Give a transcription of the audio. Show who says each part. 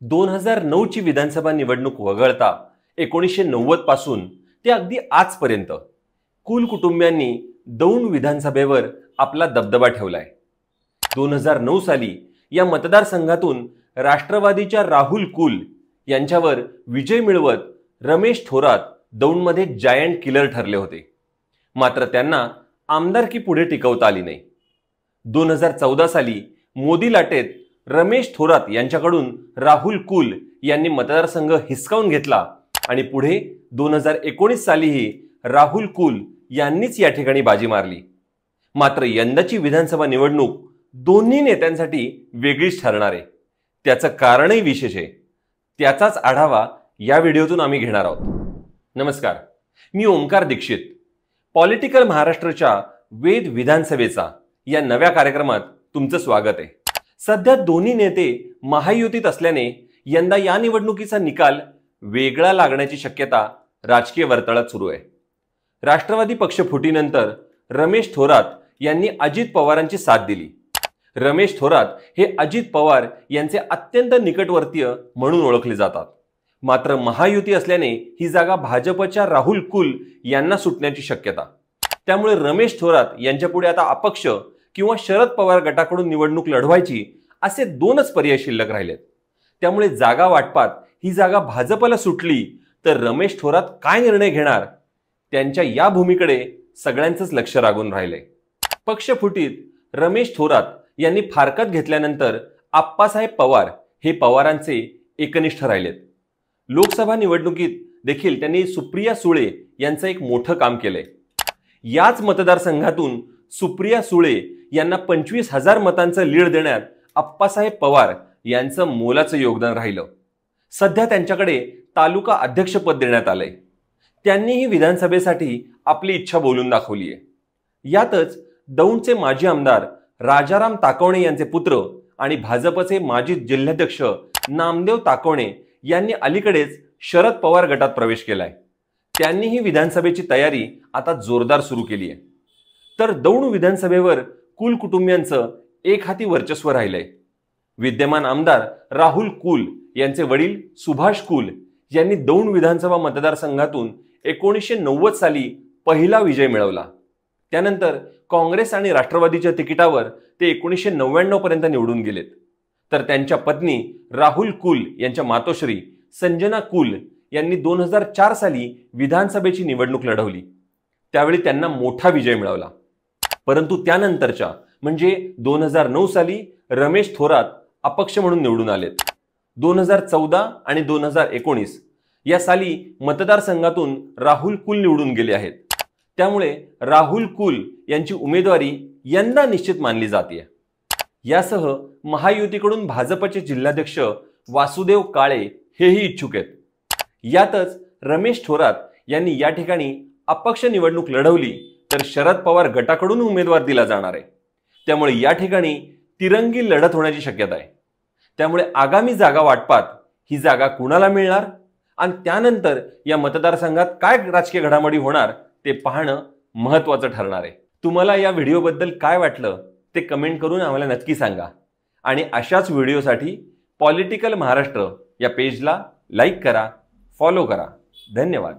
Speaker 1: 2009 ची विधानसभा निवडणूक वगळता 1990 पासून ते अगदी आजपर्यंत कुल कुटुंबियांनी दौंड विधानसभेवर आपला दबदबा ठेवलाय। 2009 साली या मतदारसंघातून राष्ट्रवादीच्या राहुल कुल यांच्यावर विजय मिळवत रमेश थोरात दौंडमध्ये जायंट किलर ठरले होते। मात्र त्यांना आमदारकी पुढे टिकवता आली नाही। 2014 साली मोदी लाटेत रमेश थोरात यांच्याकडून राहुल कुल यांनी मतदारसंघ हिसकावून घेतला आणि पुढे 2019 सालीही राहुल कुल यांनीच या ठिकाणी बाजी मारली। मात्र यंदाची विधानसभा निवडणूक दोन्ही नेत्यांसाठी वेगळीच ठरणार आहे। त्याचं कारणही विशेष आहे। त्याचाच आढावा या व्हिडिओतून आम्ही घेणार आहोत। नमस्कार, मी ओमकार दीक्षित। पॉलिटिकल महाराष्ट्राच्या वेद विधानसभेचा या नव्या कार्यक्रमात तुमचं स्वागत आहे। सध्या दोन्ही नेते महायुतीत असल्याने यंदा या निवडणुकीचा निकाल वेगळा लागण्याची शक्यता राजकीय वर्तुळात सुरू आहे। राष्ट्रवादी पक्ष फुटीनंतर रमेश थोरात यांनी अजित पवारांची साथ दिली। रमेश थोरात हे अजित पवार यांचे अत्यंत निकटवर्तीय म्हणून ओळखले जातात। मात्र महायुती असल्याने ही जागा भाजपच्या राहुल कुल यांना सुटण्याची शक्यता। त्यामुळे रमेश थोरात यांच्यापुढे आता अपक्ष किंवा शरद पवार गटाकडून निवडणूक लढवायची असे दोनच पर्याय शिल्लक राहिलेत। त्यामुळे जागा वाटपात ही जागा भाजपला सुटली तर रमेश थोरात काय निर्णय घेणार, त्यांच्या या भूमीकडे सगळ्यांचंच लक्ष लागून राहिलंय। पक्ष फुटीत रमेश थोरात यांनी फारकत घेतल्यानंतर आप्पासाहेब पवार हे पवारांचे एकनिष्ठ राहिलेत। लोकसभा निवडणुकीत देखील त्यांनी सुप्रिया सुळे यांचं एक मोठं काम केलंय। याच मतदारसंघातून सुप्रिया सुळे यांना 25,000 मतांचं लीड देण्यात आप्पासाहेब पवार यांचं मोलाचं योगदान राहिलं। सध्या त्यांच्याकडे तालुका अध्यक्षपद देण्यात आलंय। त्यांनीही विधानसभेसाठी आपली इच्छा बोलून दाखवली आहे। यातच दौंडचे माजी आमदार राजाराम ताकवणे यांचे पुत्र आणि भाजपचे माजी जिल्हाध्यक्ष नामदेव ताकवणे यांनी अलीकडेच शरद पवार गटात प्रवेश केलाय। त्यांनीही विधानसभेची तयारी आता जोरदार सुरू केली आहे। तर दौंड विधानसभेवर कुल कुटुंबियांचं एक हाती वर्चस्व राहिलंय। विद्यमान आमदार राहुल कुल यांचे वडील सुभाष कुल यांनी दौंड विधानसभा मतदारसंघातून 1990 साली पहिला विजय मिळवला। त्यानंतर काँग्रेस आणि राष्ट्रवादीच्या तिकिटावर ते 1999 पर्यंत निवडून गेलेत। तर त्यांच्या पत्नी राहुल कुल यांच्या मातोश्री संजना कुल यांनी 2004 साली विधानसभेची निवडणूक लढवली। त्यावेळी त्यांना मोठा विजय मिळवला। परंतु त्यानंतरच्या म्हणजे 2009 साली रमेश थोरात अपक्ष म्हणून निवडून आलेत। 2014 आणि 2019 या साली मतदारसंघातून राहुल कुल निवडून गेले आहेत। त्यामुळे राहुल कुल यांची उमेदवारी यंदा निश्चित मानली जाते। यासह महायुतीकडून भाजपचे जिल्हाध्यक्ष वासुदेव काळे हेही इच्छुक आहेत। यातच रमेश थोरात यांनी या ठिकाणी अपक्ष निवडणूक लढवली तर शरद पवार गटाकडून उमेदवार दिला जाणार आहे। त्यामुळे या ठिकाणी तिरंगी लढत होण्याची शक्यता आहे। त्यामुळे आगामी जागा वाटपात ही जागा कुणाला मिळणार आणि त्यानंतर या मतदारसंघात काय राजकीय घडामोडी होणार ते पाहणं महत्त्वाचं ठरणार आहे। तुम्हाला या व्हिडिओबद्दल काय वाटलं ते कमेंट करून आम्हाला नक्की सांगा आणि अशाच व्हिडिओसाठी पॉलिटिकल महाराष्ट्र या पेजला लाईक करा, फॉलो करा। धन्यवाद।